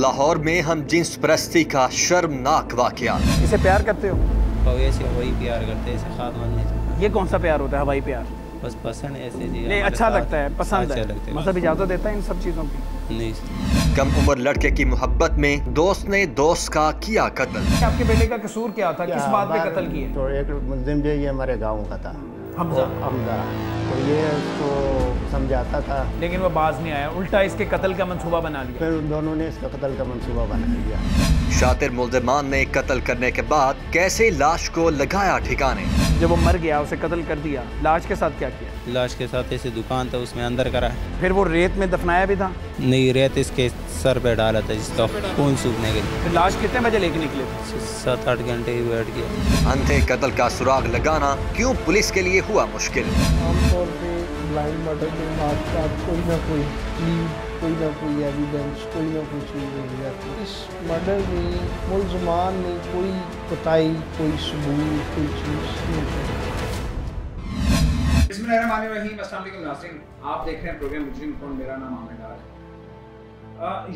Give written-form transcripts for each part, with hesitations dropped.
लाहौर में हम जिन्स परस्ती का शर्मनाक वाकया। इसे प्यार करते हो? ऐसे वही प्यार करते हैं, ऐसे खातमान नहीं। ये कौन सा प्यार होता है? हवाई प्यार? बस पसंद है ऐसे जी। नहीं, अच्छा लगता है, पसंद है। मतलब इजाजत देता है इन सब चीज़ों की? नहीं। कम उम्र लड़के की मोहब्बत में दोस्त ने दोस्त का किया कत्ल। आपके बेटे का कसूर क्या था? किस बात पे कत्ल किए? तो एक मुल्जिम जो ये हमारे गांव का था, हमजा। तो ये उसको समझाता था, लेकिन वो बाज नहीं आया, उल्टा इसके कत्ल का मंसूबा बना लिया। फिर उन दोनों ने इसका कत्ल का मंसूबा बना लिया। शातिर मुल्जिमान ने कत्ल करने के बाद कैसे लाश को लगाया ठिकाने। जब वो मर गया, उसे कत्ल कर दिया, लाश के साथ क्या किया? लाश के साथ ऐसे दुकान था, उसमें अंदर करा। फिर वो रेत में दफनाया भी था? नहीं, रेत इसके सर पे डाला था जिसका खून सूखने के लिए। फिर लाश कितने बजे लेके निकले? 7-8 घंटे ही वेट किया। अंधे कत्ल का सुराग लगाना क्यों पुलिस के लिए हुआ मुश्किल। आमतौर पे ब्लाइंड मर्डर के बाद कोई ना कोई लीड, कोई ना कोई एविडेंस, कोई ना कोई चीज़ मिल जाती है। इस मर्डर में मुल्ज़मान ने कोई बताई, कोई सबूत, कोई चीज़ नहीं। बिस्मिल्लाहिर्रहमानिर्रहीम, अस्सलाम वालेकुम नाज़रीन, आप देख रहे हैं प्रोग्राम मुजरिम कौन। मेरा नाम आमिर है।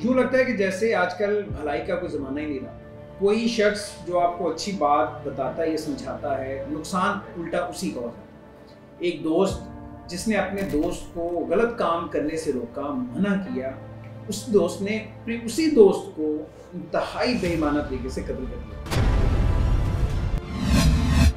यूँ लगता है कि जैसे आजकल भलाई का कोई ज़माना ही नहीं रहा। कोई शख्स जो आपको अच्छी बात बताता है या समझाता है, नुकसान उल्टा उसी का होता है। एक दोस्त जिसने अपने दोस्त को गलत काम करने से रोका, मना किया, उस दोस्त ने फिर उसी दोस्त को इंतहाई बेईमाना तरीके से कत्ल कर दिया।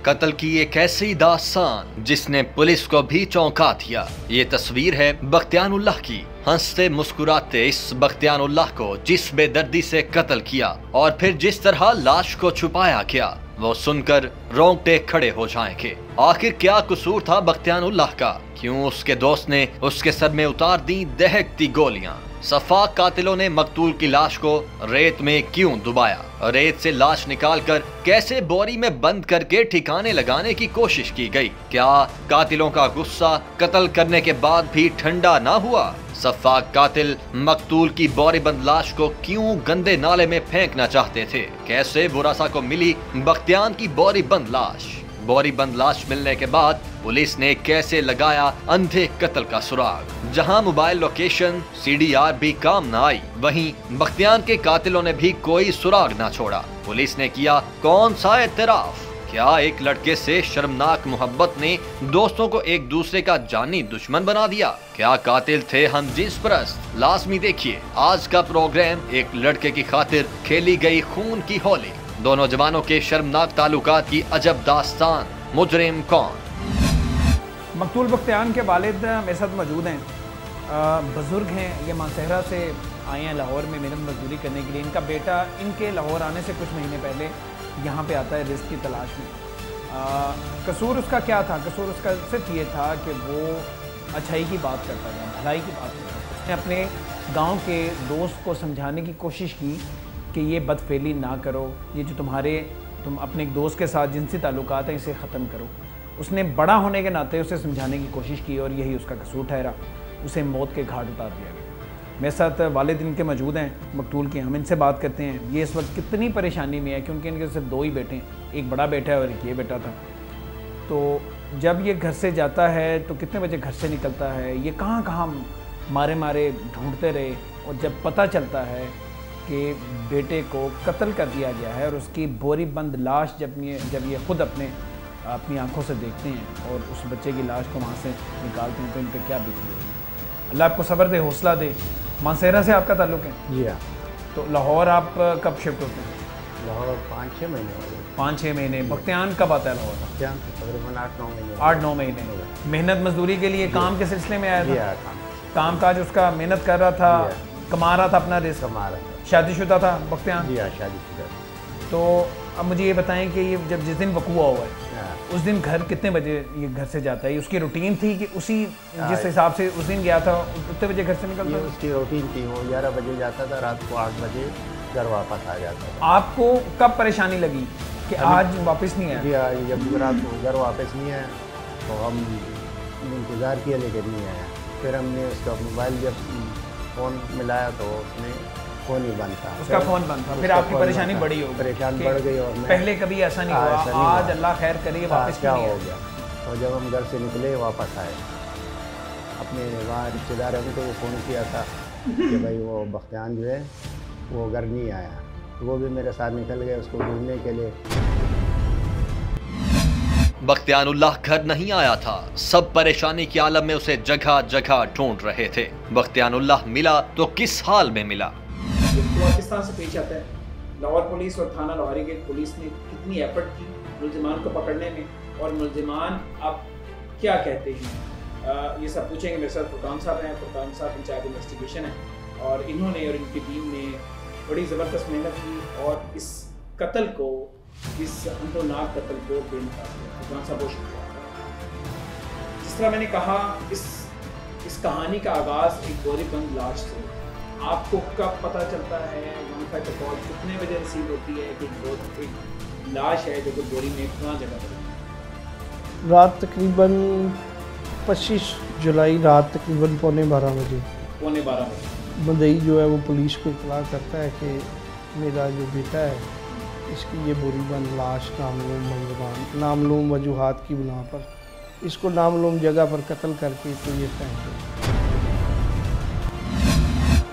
कत्ल की एक ऐसी दास्तान जिसने पुलिस को भी चौंका दिया। ये तस्वीर है बख्तियारुल्लाह की। हंसते मुस्कुराते इस बख्तियारुल्लाह को जिस बेदर्दी से कत्ल किया और फिर जिस तरह लाश को छुपाया गया, वो सुनकर रोंगटे खड़े हो जाएंगे। आखिर क्या कसूर था बख्तियारुल्लाह का? क्यों उसके दोस्त ने उसके सर में उतार दी दहकती गोलियां? सफाक कातिलों ने मकतूल की लाश को रेत में क्यों डुबाया? रेत से लाश निकालकर कैसे बोरी में बंद करके ठिकाने लगाने की कोशिश की गई? क्या कातिलों का गुस्सा कत्ल करने के बाद भी ठंडा ना हुआ? सफाक कातिल मकतूल की बोरीबंद लाश को क्यों गंदे नाले में फेंकना चाहते थे? कैसे बुरासा को मिली बख्तियान की बोरीबंद लाश? बोरीबंद लाश मिलने के बाद पुलिस ने कैसे लगाया अंधे कत्ल का सुराग? जहां मोबाइल लोकेशन CDR भी काम न आई, वहीं बख्तियान के कातिलों ने भी कोई सुराग ना छोड़ा। पुलिस ने किया कौन सा एतराफ? क्या एक लड़के से शर्मनाक मोहब्बत ने दोस्तों को एक दूसरे का जानी दुश्मन बना दिया? क्या कातिल थे हम जिन्स परस्त? लाजमी देखिए आज का प्रोग्राम। एक लड़के की खातिर खेली गई खून की होली, दोनों जवानों के शर्मनाक ताल्लुकात की अजब दास्तान। मुजरिम कौन? मकतूल बख्तियान के वालिद मेरे साथ मौजूद हैं। बुज़ुर्ग हैं, ये मानसहरा से आए हैं लाहौर में मेहनत मजदूरी करने के लिए। इनका बेटा इनके लाहौर आने से कुछ महीने पहले यहाँ पे आता है रिस्क की तलाश में। कसूर उसका क्या था? कसूर उसका सिर्फ ये था कि वो अच्छाई की बात करता था, भलाई की बात करता था। उसने अपने गांव के दोस्त को समझाने की कोशिश की कि ये बदफेली ना करो, ये जो तुम अपने एक दोस्त के साथ जिनसी ताल्लुकात हैं इसे ख़त्म करो। उसने बड़ा होने के नाते उसे समझाने की कोशिश की और यही उसका कसूर ठहरा। उसे मौत के घाट उतार दिया गया। मेरे साथ वालिद इनके मौजूद हैं मकतूल के। हम इनसे बात करते हैं ये इस वक्त कितनी परेशानी में है, क्योंकि इनके सिर्फ 2 ही बेटे हैं, एक बड़ा बेटा है और एक ये बेटा था। तो जब ये घर से जाता है तो कितने बजे घर से निकलता है, ये कहाँ कहाँ मारे मारे ढूंढते रहे, और जब पता चलता है कि बेटे को कत्ल कर दिया गया है और उसकी बोरी बंद लाश जब ये ख़ुद अपनी आंखों से देखते हैं और उस बच्चे की लाश को वहाँ से निकालते हैं, तो इन पर क्या बीती होगी। अल्लाह आपको सब्र दे, हौसला दे। मानसहरा से आपका ताल्लुक़ है? जी हाँ। तो लाहौर आप कब शिफ्ट होते हैं? लाहौर 5-6 महीने हो गए। 5-6 महीने। बख्तियान कब आता है लाहौर? बख्तियान तकरीबन 8-9 महीने। 8-9 महीने मेहनत मजदूरी के लिए काम के सिलसिले में आया था? काम काज उसका मेहनत कर रहा था, कमा रहा था अपना रिस्क? कमा रहा था। शादीशुदा था बख्तियान? जी हाँ, शादीशुदा। तो अब मुझे ये बताएं कि ये जब जिस दिन वकूआ हुआ है उस दिन घर कितने बजे ये घर से जाता है? उसकी रूटीन थी कि उसी जिस हिसाब से उस दिन गया था उतने बजे घर से निकलता था? उसकी रूटीन थी, वो 11 बजे जाता था, रात को 8 बजे घर वापस आ जाता था। आपको कब परेशानी लगी कि आज वापस नहीं आया? जी हाँ, जब रात को घर वापस नहीं आया तो हम इंतज़ार किया लेकिन नहीं आया। फिर हमने उसका मोबाइल जब फ़ोन मिलाया तो उसने फ़ोन ही बंद था। उसका फ़ोन बंद था। फिर आपकी परेशानी बड़ी हो गई? परेशान बढ़ गई। और पहले कभी ऐसा नहीं हुआ? आज अल्लाह खैर करे वापस क्या हो गया। तो जब हम घर से निकले वापस आए, अपने वहाँ रिश्तेदार हैं उनको फ़ोन किया था कि भाई वो बख्तियान जो है वो घर नहीं आया, वो भी मेरे साथ निकल गए उसको ढूंढने के लिए। बख्तियारुल्लाह घर नहीं आया था। सब परेशानी के आलम में उसे जगह जगह ढूंढ रहे थे। बख्तियारुल्लाह मिला तो किस हाल में मिला? पाकिस्तान से पेश आता है। लाहौर पुलिस और थाना लोहारी गेट पुलिस ने कितनी एफर्ट की मुलजिमान को पकड़ने में, और मुलजिमान अब क्या कहते हैं ये सब पूछेंगे। मेरे साथ फुरकान साहब हैं। फुरकान साहब इंचार्ज इन्वेस्टिगेशन है और इन्होंने और इनकी टीम ने बड़ी ज़बरदस्त मेहनत की और इस कत्ल को, इस अंतोनाक कत्ल को बेनकाब किया। फुरकान साहब बहुत शुक्रिया। जिस तरह मैंने कहा, इस कहानी का आगाज़ एक बोरीबंद लाश से। आपको कब पता चलता है, वहाँ का कॉल कितने बजे रिसीव होती है कि एक लाश है जो कि बोरी में कहाँ जगह पर? रात तकरीबन 25 जुलाई रात तकरीबन पौने 12 बजे मदई जो है वो पुलिस को इतला करता है कि मेरा जो बेटा है इसकी ये बोरीबंद लाश नामलूम वजूहात की बिना पर इसको नामलूम जगह पर कत्ल करके तो ये फेंक दिया।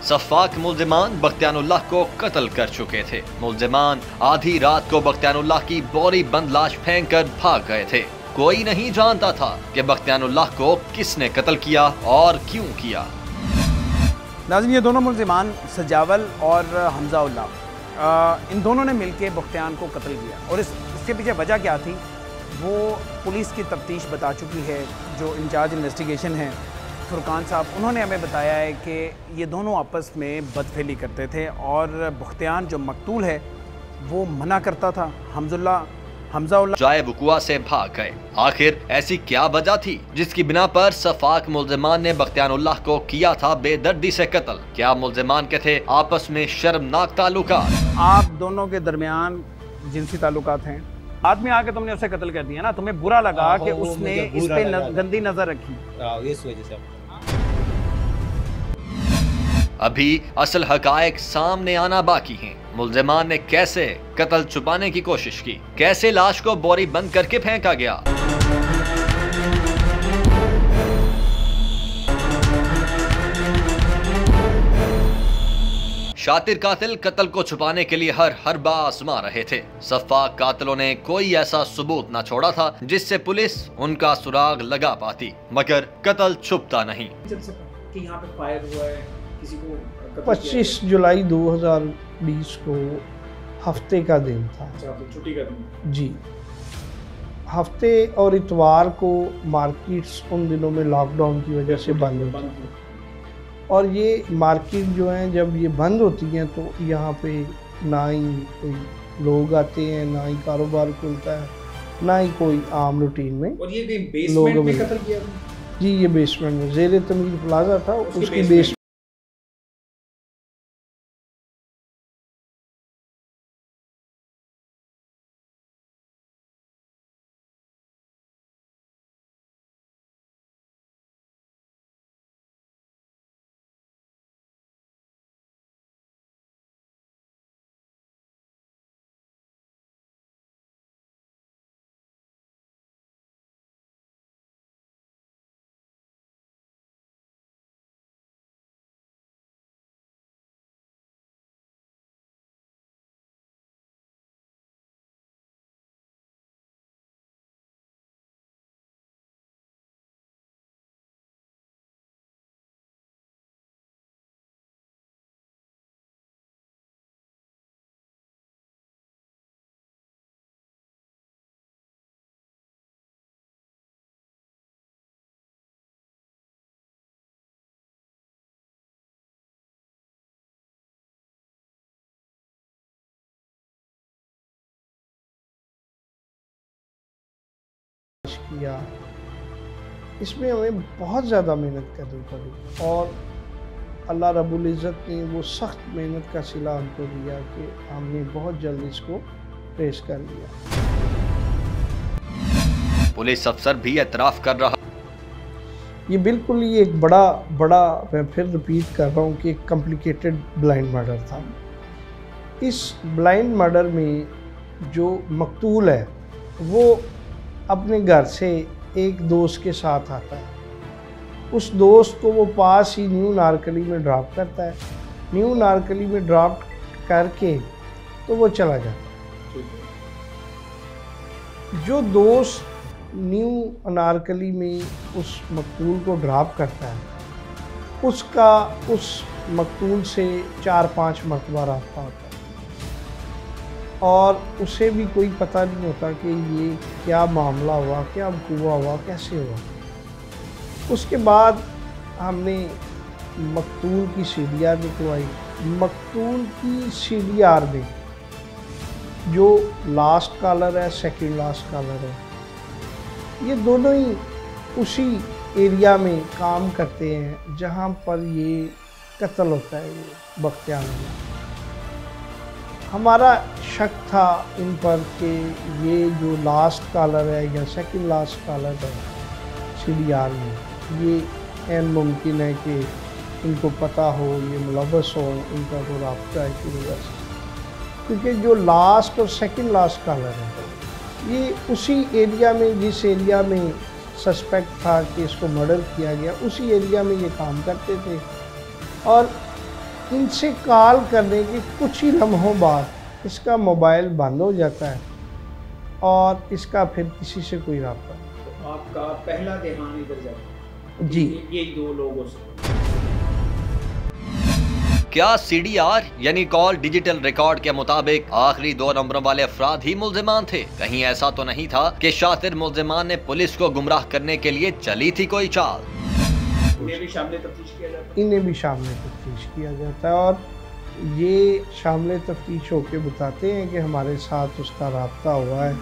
सफाक मुल्जिमान बख्तियारुल्लाह को कत्ल कर चुके थे। मुल्जिमान आधी रात को बख्तियारुल्लाह की बोरी बंद लाश फेंक कर भाग गए थे। कोई नहीं जानता था कि बख्तियारुल्लाह को किसने कत्ल किया और क्यों किया। नाज़रीन, ये दोनों मुल्जिमान सजावल और हमज़ाउल्लाह, इन दोनों ने मिलकर बख्तियार को कत्ल किया और इसके पीछे वजह क्या थी वो पुलिस की तफ्तीश बता चुकी है। जो इंचार्ज इन्वेस्टिगेशन है फुरकान साहब, उन्होंने हमें बताया है कि ये दोनों आपस में बदफेली करते थे और बख्तियार जो मकतूल है वो मना करता था। हमज़ाउल्लाह जाए वकुआ से भाग गए। आखिर ऐसी क्या वजह थी जिसकी बिना पर सफाक मुल्जिमान ने बख्तियारुल्लाह को किया था बेदर्दी से कत्ल? क्या मुल्जिमान के थे आपस में शर्मनाक ताल्लुकात? आप दोनों के दरमियान जिनसी ताल्लुकात हैं। आदमी आके तुमने उसे कत्ल कर दिया ना, तुम्हें बुरा लगा कि उसने इस पे गंदी नजर रखी, इस वजह से। अभी असल हकायक सामने आना बाकी हैं। मुल्जिमान ने कैसे कत्ल छुपाने की कोशिश की, कैसे लाश को बोरी बंद करके फेंका गया। शातिर कातिल कत्ल को छुपाने के लिए हर हरबा आजमा रहे थे। सफाक कातिलों ने कोई ऐसा सबूत न छोड़ा था जिससे पुलिस उनका सुराग लगा पाती, मगर कत्ल छुपता नहीं। कि यहाँ पे फायर हुआ है, किसी को 25 जुलाई 2020 को हफ्ते का दिन था। छुट्टी का दिन जी। हफ्ते और इतवार को मार्केट्स उन दिनों में लॉकडाउन की वजह से बंद होती हैं और ये मार्केट जो है जब ये बंद होती हैं तो यहाँ पे ना ही कोई लोग आते हैं, ना ही कारोबार खुलता है, ना ही कोई आम रूटीन में। और ये बेसमेंट में कत्ल किया जी, ये बेसमेंट में ज़ेरे तमीर प्लाजा था, उसकी बेसमेंट। किया, इसमें हमें बहुत ज़्यादा मेहनत करनी पड़ी और अल्लाह रब्बुल इज़्ज़त ने वो सख्त मेहनत का सिला हमको दिया कि हमने बहुत जल्द इसको पेश कर लिया। पुलिस अफसर भी एतराफ़ कर रहा। ये बिल्कुल ही एक बड़ा मैं फिर रिपीट कर रहा हूँ कि एक कॉम्प्लिकेटेड ब्लाइंड मर्डर था। इस ब्लाइंड मर्डर में जो मकतूल है वो अपने घर से एक दोस्त के साथ आता है। उस दोस्त को वो पास ही न्यू नारकली में ड्रॉप करता है। न्यू नारकली में ड्रॉप करके तो वो चला जाता। जो दोस्त न्यू अनारकली में उस मकतूल को ड्रॉप करता है, उसका उस मकतूल से 4-5 मरतबा रब्ता होता है और उसे भी कोई पता नहीं होता कि ये क्या मामला हुआ, क्या हुआ, कैसे हुआ। उसके बाद हमने मकतूल की CDR निकलवाई। मकतूल की CDR में जो लास्ट कॉलर है, सेकंड लास्ट कॉलर है, ये दोनों ही उसी एरिया में काम करते हैं जहाँ पर ये कत्ल होता है, ये बख्तियार अल्लाह। हमारा शक था इन पर कि ये जो लास्ट कॉलर है या सेकंड लास्ट कॉलर है CDR में, ये ऐन मुमकिन है कि इनको पता हो, ये मुलव्वस हो, इनका कोई राब्ता है की वजह से, क्योंकि जो लास्ट और सेकंड लास्ट कॉलर है ये उसी एरिया में, जिस एरिया में सस्पेक्ट था कि इसको मर्डर किया गया, उसी एरिया में ये काम करते थे और इनसे कॉल करने के कुछ ही लम्हों बाद इसका मोबाइल बंद हो जाता है और इसका फिर किसी से कोई राब्ता। तो आपका पहला ध्यान इधर जाता है जी, ये 2 लोगों से। क्या CDR यानी कॉल डिजिटल रिकॉर्ड के मुताबिक आखिरी 2 नंबरों वाले अफराद ही मुल्जिमान थे? कहीं ऐसा तो नहीं था कि शातिर मुल्जिमान ने पुलिस को गुमराह करने के लिए चली थी कोई चाल? इन्हें भी शामिल तफ्तीश किया जाता है। इन्हें भी शामिल तफ्तीश किया जाता है और ये शामिल तफ्तीश होकर बताते हैं कि हमारे साथ उसका राब्ता हुआ है,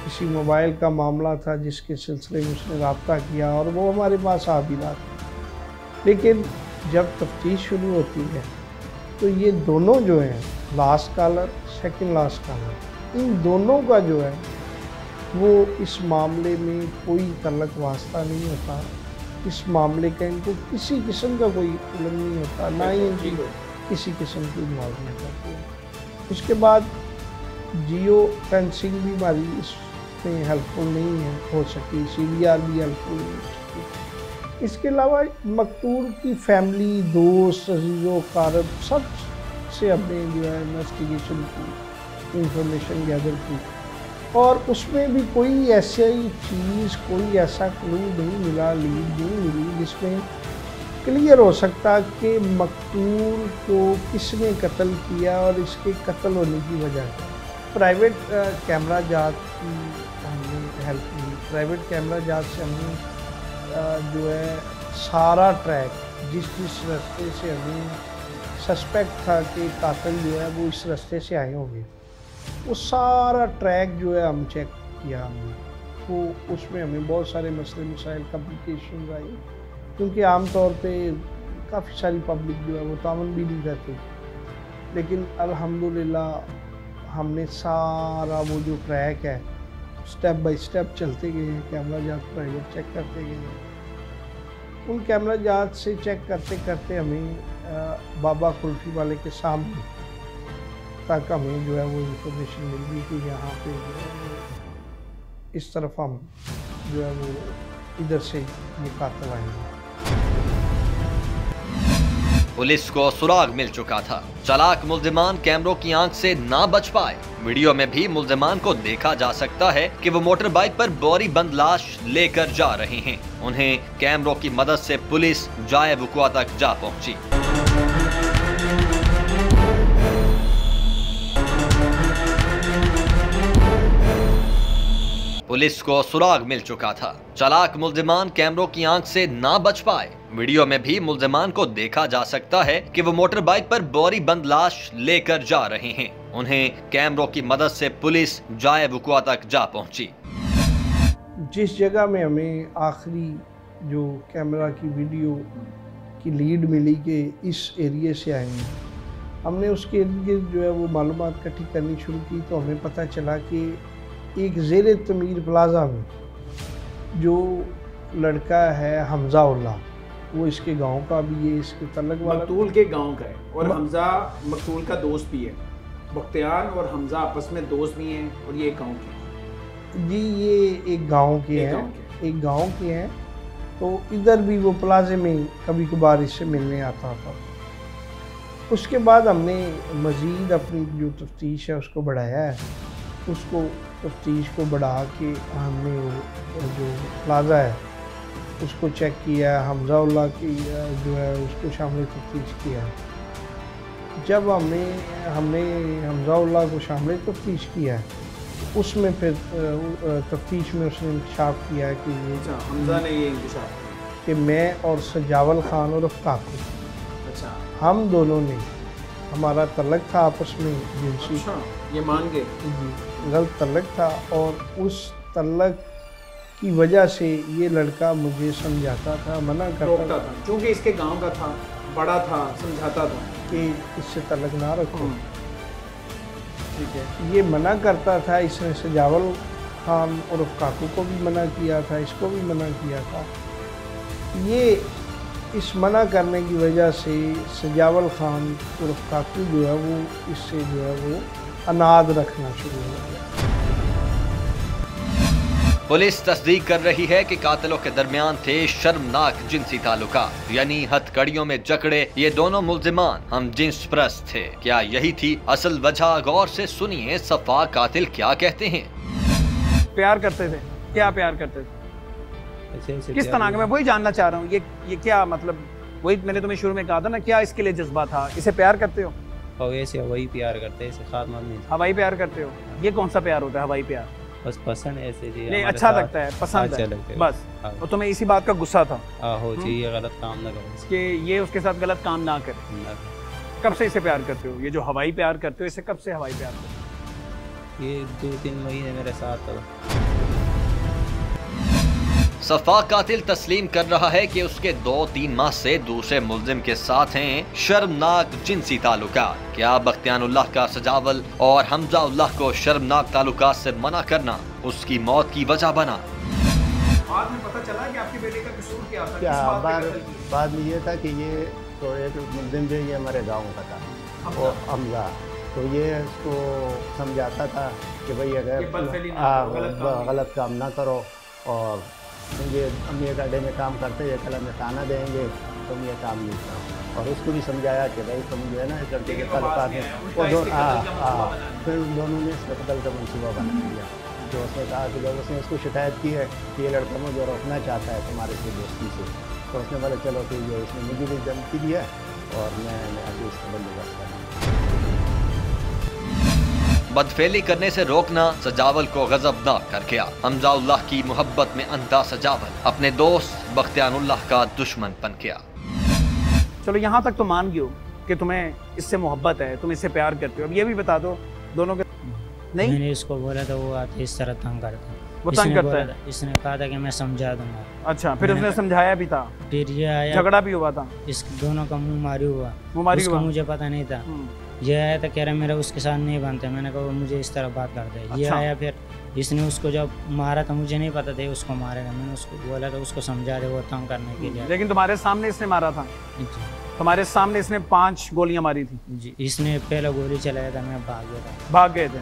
किसी मोबाइल का मामला था जिसके सिलसिले में उसने राब्ता किया और वो हमारे पास आ भी रहा था। लेकिन जब तफ्तीश शुरू होती है तो ये दोनों जो हैं, last caller, second last caller, इन दोनों का जो है वो इस मामले में कोई तल्लक वास्ता नहीं होता। इस मामले का इनको किसी किस्म का कोई इल्म नहीं होता, ना ही इनकी किसी किस्म की मुआवजत होती है। उसके बाद जियो फेंसिंग भी हमारी इसमें हेल्पफुल नहीं है हो सकी, CDR भी हेल्पफुल नहीं हो सकी। इसके अलावा मकतूल की फैमिली, दोस्त, अजीज़ो कारब सब से हमने जो है इन्वेस्टिगेशन की, इंफॉर्मेशन गैदर की और उसमें भी कोई ऐसी चीज़, कोई ऐसा क्लू नहीं मिला, लीड नहीं मिली जिसमें क्लियर हो सकता कि मकतूल को किसने कत्ल किया और इसके कत्ल होने की वजह क्या। प्राइवेट कैमरा जांच की हमने हेल्प की। प्राइवेट कैमरा जांच से हमने जो है सारा ट्रैक, जिस रास्ते से हमें सस्पेक्ट था कि कातिल जो है वो इस रास्ते से आए होंगे, वो सारा ट्रैक जो है हम चेक किया हमने। तो उसमें हमें बहुत सारे मसले मसाइल, कम्प्लिकेशन आई, क्योंकि आम तौर पे काफ़ी सारी पब्लिक जो है वो तावन भी नहीं करती। लेकिन अल्हम्दुलिल्लाह हमने सारा वो जो ट्रैक है स्टेप बाय स्टेप चलते गए हैं, कैमरा जांच प्राइवेट चेक करते गए हैं। उन कैमरा जांच से चेक करते करते हमें बाबा कुल्फ़ी वाले के सामने तक हमें जो है वो इंफॉर्मेशन मिल गई कि यहाँ पे जो है इस तरफ हम जो है वो इधर से ये कातिल आएंगे। पुलिस को सुराग मिल चुका था। चालाक मुल्जिमान कैमरों की आंख से ना बच पाए। वीडियो में भी मुल्जिमान को देखा जा सकता है कि वो मोटर बाइक पर बोरी बंद लाश लेकर जा रहे हैं। उन्हें कैमरों की मदद से पुलिस जाए वुकुआ तक जा पहुंची। पुलिस को सुराग मिल चुका था। चालाक मुल्जिमान कैमरों की आंख से ना बच पाए। वीडियो में भी मुल्जिमान को देखा जा सकता है कि वो मोटर बाइक पर बोरी बंद लाश लेकर जा रहे हैं। उन्हें कैमरों की मदद से पुलिस जाए वुकुआ तक जा पहुंची। जिस जगह में हमें आखिरी जो कैमरा की वीडियो की लीड मिली कि इस एरिया से आए हैं, हमने उसके इर्द गिर्द जो है वो मालूमात इकट्ठी करनी शुरू की। तो हमें पता चला कि एक ज़ेरे तमीर प्लाजा में जो लड़का है हमजा उल्लाह, वो इसके गांव का भी है, इसके तलक वाला मकतूल के गांव का है और हमजा मकतूल का दोस्त भी है। बख्तियार और हमजा आपस में दोस्त भी हैं और ये एक गांव के जी, ये एक गांव के हैं, एक गांव के हैं। तो इधर भी वो प्लाजे में कभी कभार इससे मिलने आता था। उसके बाद हमने मज़ीद अपनी जो तफ्तीश है उसको बढ़ाया है। उसको तफ्तीश को बढ़ा के हमने वो जो प्लाज़ा है उसको चेक किया, हमज़ाउल्लाह की जो है उसको शामिल तफ्तीश किया। जब हमने हमज़ाउल्लाह को शामिल तफ्तीश किया है, उसमें फिर तफ्तीश में उसने इंकशाफ किया है कि ये हमज़ा ने ये इंकशाफ कि मैं और सजावल खान और काकू, अच्छा, हम दोनों ने, हमारा तलक था आपस में जिनसी, अच्छा, ये मान गए जी, गलत तलक था और उस तलक की वजह से ये लड़का मुझे समझाता था, मना करता था, क्योंकि इसके गांव का था, बड़ा था, समझाता था कि इससे तलक ना रखो। ठीक है, ये मना करता था। इसने सजावल खान और काकू को भी मना किया था, इसको भी मना किया था। ये इस मना करने की वजह से सजावल खान और काकू जो है वो इससे जो है वो अनाद रखना शुरू हो गया। पुलिस तस्दीक कर रही है कि कातिलों के दरमियान थे शर्मनाक जिनसी ताल्लुकात, यानी हथकड़ियों में जकड़े ये दोनों मुल्जिमान हम जिन्स परस्त थे। क्या यही थी असल वजह? गौर से सुनिए सफा कातिल क्या कहते हैं। प्यार करते थे, क्या प्यार करते थे, किस तरह का? मैं वही जानना चाह रहा हूँ। ये क्या मतलब, वही मैंने तुम्हें शुरू में कहा था ना, क्या इसके लिए जज्बा था? इसे प्यार करते हो? वैसे वही प्यार करते हैं, इसे खात्मा नहीं। हवाई प्यार करते हो? ये कौन सा प्यार होता है हवाई प्यार? बस पसंद है ऐसे जी, नहीं अच्छा लगता है, पसंद अच्छा है बस। और तुम्हें इसी बात का गुस्सा था हो चाहिए गलत काम ना करो कि ये उसके साथ गलत काम ना करे। कब से इसे प्यार करते हो? ये जो हवाई प्यार करते हो, इसे कब से हवाई प्यार करते हो? ये 2-3 महीने मेरे साथ था। सफा कातिल तस्लीम कर रहा है कि उसके 2-3 माह से दूसरे मुल्जिम के साथ हैं शर्मनाक जिनसी ताल्लुकात। क्या बख्तियारुल्लाह का सजावल और हमज़ाउल्लाह को शर्मनाक ताल्लुकात से मना करना उसकी मौत की वजह बना? बाद में पता चला कि आपके बेटे का कसूर क्या था? क्या बाद में ये था कि ये तो एक मुल्जिम जो ये हमारे गाँव का था, वो हमजा, तो ये उसको समझाता था कि भाई अगर गलत काम ना करो और ये हम ये गड्ढे में काम करते हैं, कल हमें ताना देंगे, तुम ये काम नहीं करो। और उसको भी समझाया कि भाई तुम जो है ना इस लड़के के ताल्लुकात में वो फिर उन दोनों ने इसका कत्ल का मनसूबा बना दिया। जो उसने कहा कि जब उसने उसको शिकायत की है कि ये लड़का मुझे रोकना चाहता है तुम्हारे से दोस्ती से, तो उसने बोला चलो ठीक है, इसने मुझे भी धमकी दिया और मैं अभी इसका बंदोबस्त कर रहा हूँ। बदफेली करने से रोकना सजावल को गजबनाक कर गया। हमज़ाउल्लाह की मोहब्बत में अंधा सजावल अपने दोस्त बख्तियारुल्लाह का दुश्मन बन गया। चलो यहाँ तक तो मान गए हो कि तुम्हें इससे मोहब्बत है, तुम इससे प्यार करते हो। अब ये भी बता दो दोनों के नहीं। मैंने इसको बोला था, वो आते इस तरह तंग करता, वो तंग करता है। इसने कहा था कि मैं समझा दूंगा। अच्छा, फिर उसने समझाया भी था? फिर ये आया, झगड़ा भी हुआ था, इस दोनों का मुंह मारी हुआ, हुआ। मुझे पता नहीं था। ये आया था, कह रहा मेरा उसके साथ नहीं बनता। मैंने कहा मुझे इस तरह बात करता है। ये आया, फिर इसने उसको जब मारा था, मुझे नहीं पता था उसको मारेगा। मैंने उसको बोला था उसको समझा दे, वो तंग करने के लिए। लेकिन तुम्हारे सामने इसने मारा था? तुम्हारे सामने इसने 5 गोलियां मारी थी? जी, इसने पहला गोली चलाया था, मैं भाग गया था। भाग गए थे,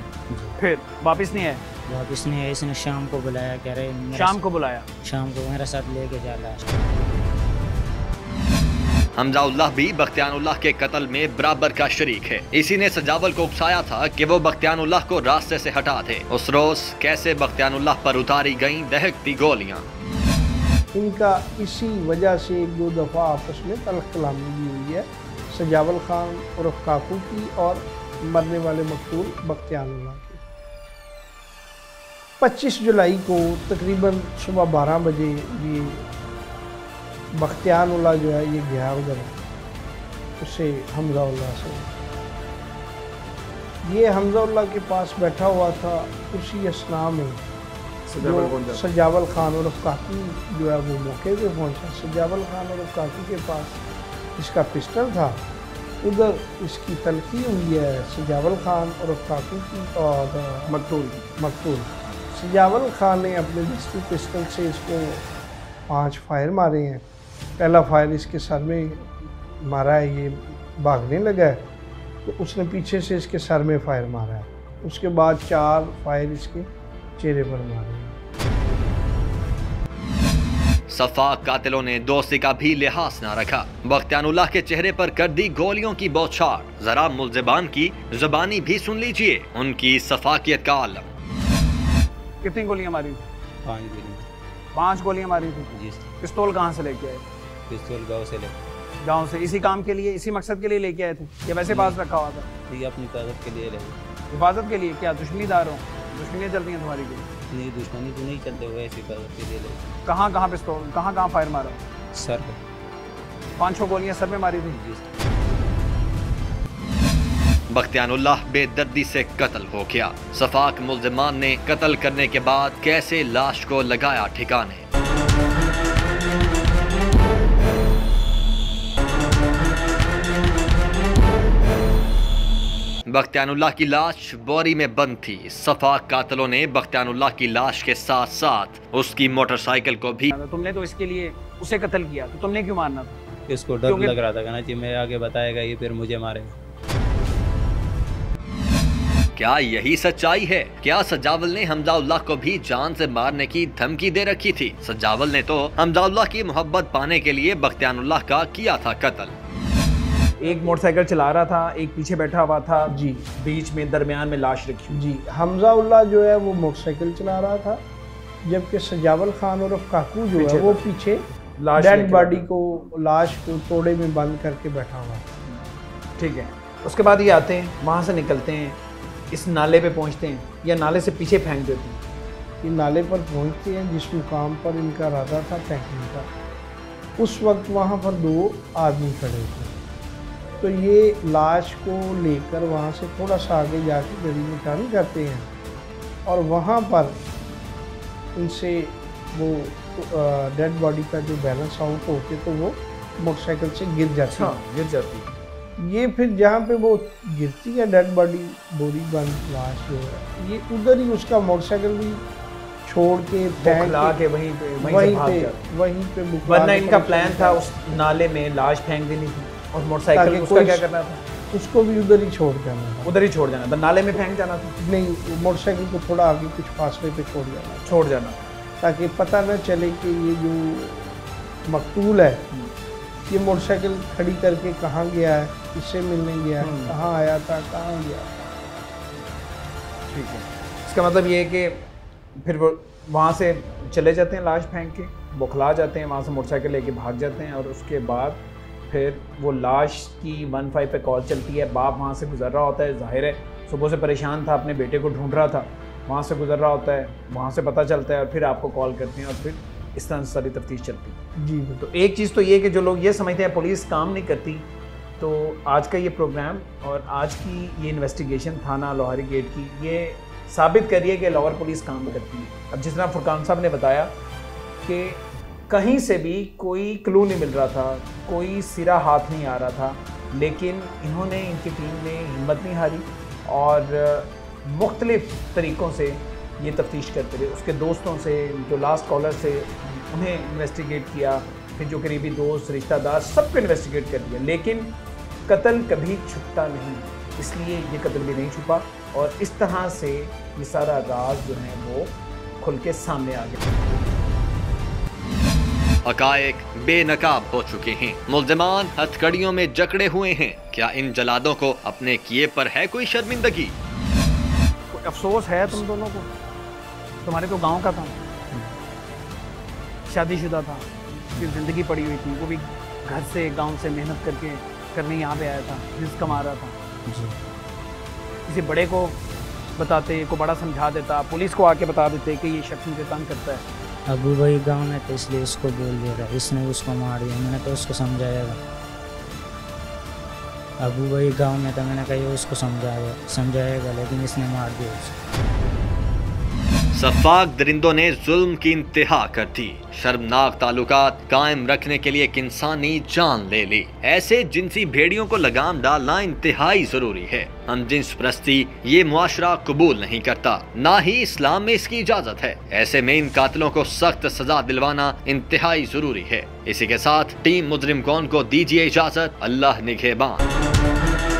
फिर वापस नहीं आए? वापस नहीं आया। इसने शाम को बुलाया, कह रहे शाम को बुलाया, शाम को मेरे साथ लेके जा रहा। हमज़ाउल्लाह भी बख्तियारुल्लाह के कत्ल में बराबर का शरीक है। इसी ने सजावल को उकसाया था कि वो बख्तियारुल्लाह को रास्ते से हटा दे। उस रोज कैसे बख्तियारुल्लाह पर उतारी गईं दहकती गोलियां। इनका इसी वजह से 2 दफ़ा आपस में तल्ख कलामी भी हुई है, सजावल खान और काकू की और मरने वाले मकतूल बख्तियारुल्लाह की। 25 जुलाई को तकरीबन सुबह 12 बजे ये बख्तियारुल्लाह जो है ये गया उधर उसे हमज़ाउल्लाह से। ये हमज़ाउल्लाह के पास बैठा हुआ था। उसी असना में सजावल खान और काकू जो है वो मौके पे पहुंचा। सजावल खान और काकू के पास इसका पिस्टल था, उधर इसकी तलखी हुई है सजावल खान और काकू की और मकतूल। सजावल खान ने अपने दस्ती पिस्टल से इसको 5 फायर मारे हैं। पहला फायर इसके सर में मारा है, ये भागने लगा है, तो उसने पीछे से इसके सर में फायर मारा है। उसके बाद 4 फायर इसके चेहरे पर मारे हैं। सफाक कातिलों ने दोस्ती का भी लिहाज न रखा। बख्तियारुल्लाह के चेहरे पर कर दी गोलियों की बौछार। जरा मुल्जिमान की जुबानी भी सुन लीजिए, उनकी सफाकियत का आलम। कितनी गोलियां मारी? 5 गोली। 5 गोलियां मारी थी जी। पिस्तौल कहाँ से लेके आए? पिस्तौल गाँव से ले। गाँव से? इसी काम के लिए, इसी मकसद के लिए लेके आए थे या वैसे पास रखा हुआ था? ये अपनी हिफाजत के लिए ले। हिफाजत के लिए? क्या दुश्मनीदार हो? दुश्मनियाँ चल रही हैं तुम्हारी? नहीं, दुश्मनी तो नहीं चलते हुए, ऐसी हिफाजत के लिए ले। कहाँ कहाँ पिस्तौल, कहाँ कहाँ फायर मारा? सर पे 5-6 गोलियां सर में मारी थी। जी। बख्तियारुल्लाह बेदर्दी से कत्ल हो गया। सफाक मुल्जिमान ने कत्ल करने के बाद कैसे लाश को लगाया ठिकाने। बख्तियारुल्लाह की लाश बोरी में बंद थी। सफाक कातिलों ने बख्तियारुल्लाह की लाश के साथ साथ उसकी मोटरसाइकिल को भी। तुमने तो इसके लिए उसे कत्ल किया, तो तुमने क्यों मारना था? इसको डर लग रहा था कहना चाहिए मैं आगे बताएगा ये फिर मुझे मारेगा। क्या यही सच्चाई है? क्या सजावल ने हमजाउल्लाह को भी जान से मारने की धमकी दे रखी थी? सजावल ने तो हमजाउल्लाह की मोहब्बत पाने के लिए बख्तियारुल्लाह का किया था कत्ल। एक मोटरसाइकिल चला रहा था, एक पीछे बैठा हुआ था जी, बीच में दरमियान में लाश रखी जी। हमजाउल्लाह जो है वो मोटरसाइकिल चला रहा था, जबकि सजावल खान और काकू जो है वो पीछे डेड बॉडी को, लाश को तोड़े में बंद करके बैठा हुआ था। ठीक है। उसके बाद ये आते हैं, वहाँ से निकलते हैं, इस नाले पे पहुँचते हैं या नाले से पीछे फेंक देते हैं? ये नाले पर पहुँचते हैं जिस मुकाम पर इनका इरादा था फेंकने का। उस वक्त वहाँ पर 2 आदमी खड़े थे, तो ये लाश को लेकर वहाँ से थोड़ा सा आगे जाके गली में टर्न करते हैं और वहाँ पर इनसे वो डेड बॉडी का जो बैलेंस आउट होके तो वो मोटरसाइकिल से गिर जाती है। गिर जाती है। ये फिर जहाँ पे वो गिरती है डेड बॉडी, बोरी बंद लाश जो है, ये उधर ही उसका मोटरसाइकिल भी छोड़ के बुखला के वहीं पे वरना इनका प्लान था उस नाले में लाश फेंक देनी थी और मोटरसाइकिल उसका क्या करना था? उसको भी उधर ही छोड़ जाना था। उधर ही छोड़ जाना था, नाले में फेंक जाना था? नहीं, मोटरसाइकिल को थोड़ा आगे कुछ फासले पे छोड़ जाना ताकि पता न चले कि ये जो मकतूल है ये मोटरसाइकिल खड़ी करके कहाँ गया है, किससे मिलने गया है, कहाँ आया था, कहाँ गया था। ठीक है। इसका मतलब ये है कि फिर वो वहाँ से चले जाते हैं लाश फेंक के, बौखला जाते हैं, वहाँ से मोटरसाइकिल लेके भाग जाते हैं और उसके बाद फिर वो लाश की 15 पे कॉल चलती है। बाप वहाँ से गुजर रहा होता है, जाहिर है सुबह से परेशान था, अपने बेटे को ढूंढ रहा था, वहाँ से गुजर रहा होता है, वहाँ से पता चलता है और फिर आपको कॉल करते हैं और फिर इस तरह से सारी तफ्तीश चलती है। जी। तो एक चीज़ तो ये कि जो लोग ये समझते हैं पुलिस काम नहीं करती, तो आज का ये प्रोग्राम और आज की ये इन्वेस्टिगेशन थाना लोहारी गेट की ये साबित करिए कि लाहौर पुलिस काम करती है। अब जिस तरह फुरकान साहब ने बताया कि कहीं से भी कोई क्लू नहीं मिल रहा था, कोई सिरा हाथ नहीं आ रहा था, लेकिन इन्होंने, इनकी टीम ने हिम्मत नहीं हारी और मुख्तलिफ़ तरीक़ों से ये तफ्तीश करते रहे। उसके दोस्तों से, जो लास्ट कॉलर से, उन्हें इन्वेस्टिगेट किया, फिर जो करीबी दोस्त, रिश्तेदार, सबको इन्वेस्टिगेट कर दिया, लेकिन कत्ल कभी छुपता नहीं, इसलिए ये कत्ल भी नहीं छुपा और इस तरह से ये सारा राज जो है वो खुल के सामने आ गया। हकायक बेनकाब हो चुके हैं, मुल्जिमान हथकड़ियों में जकड़े हुए हैं। क्या इन जलादों को अपने किए पर है कोई शर्मिंदगी? कोई अफसोस है तुम दोनों को? तुम्हारे तो गांव का था, शादीशुदा था, उसकी ज़िंदगी पड़ी हुई थी, वो भी घर से, गांव से मेहनत करने यहाँ पे आया था, रिस्क कमा रहा था जी। किसी बड़े को बताते, को बड़ा समझा देता, पुलिस को आके बता देते कि ये शख्स मुझे तंग करता है। अबू भाई गांव में तो इसलिए इसको बोल दिया था, इसने उसको मार दिया, मैंने तो उसको समझाया। अबू भाई गांव में था, मैंने कहा ये उसको समझाएगा, लेकिन इसने मार दिया उसको। सफाक दरिंदों ने जुल्म की इंतहा कर दी, शर्मनाक ताल्लुकात कायम रखने के लिए एक इंसानी जान ले ली। ऐसे जिनसी भेड़ियों को लगाम डालना इंतहाई जरूरी है। हम जिन्स परस्ती ये मुआशरा कबूल नहीं करता, ना ही इस्लाम में इसकी इजाजत है। ऐसे में इन कातिलों को सख्त सजा दिलवाना इंतहाई जरूरी है। इसी के साथ टीम मुजरिम कौन को दीजिए इजाजत। अल्लाह निगहबान।